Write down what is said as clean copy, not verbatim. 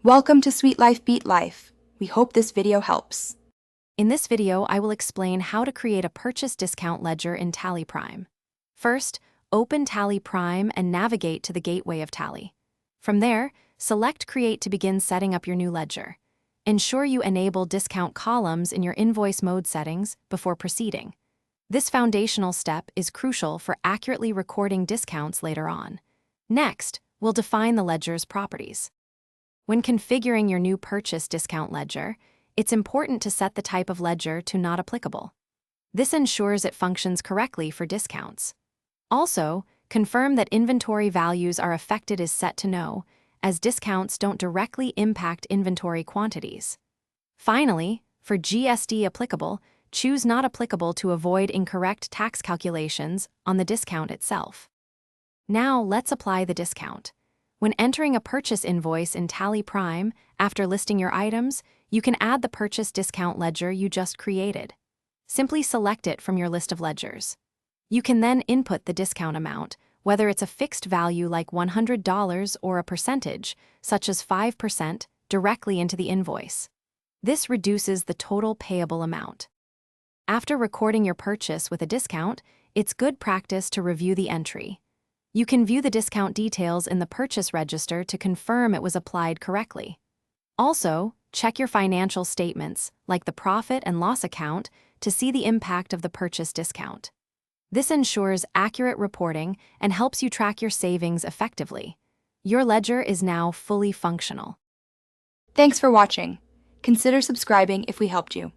Welcome to Sweet Life Beat Life. We hope this video helps. In this video, I will explain how to create a purchase discount ledger in Tally Prime. First, open Tally Prime and navigate to the gateway of Tally. From there, select Create to begin setting up your new ledger. Ensure you enable discount columns in your invoice mode settings before proceeding. This foundational step is crucial for accurately recording discounts later on. Next, we'll define the ledger's properties. When configuring your new purchase discount ledger, it's important to set the type of ledger to Not Applicable. This ensures it functions correctly for discounts. Also, confirm that inventory values are affected as Set to No, as discounts don't directly impact inventory quantities. Finally, for GST applicable, choose Not Applicable to avoid incorrect tax calculations on the discount itself. Now let's apply the discount. When entering a purchase invoice in Tally Prime, after listing your items, you can add the purchase discount ledger you just created. Simply select it from your list of ledgers. You can then input the discount amount, whether it's a fixed value like $100 or a percentage, such as 5%, directly into the invoice. This reduces the total payable amount. After recording your purchase with a discount, it's good practice to review the entry. You can view the discount details in the purchase register to confirm it was applied correctly. Also, check your financial statements, like the profit and loss account, to see the impact of the purchase discount. This ensures accurate reporting and helps you track your savings effectively. Your ledger is now fully functional. Thanks for watching. Consider subscribing if we helped you.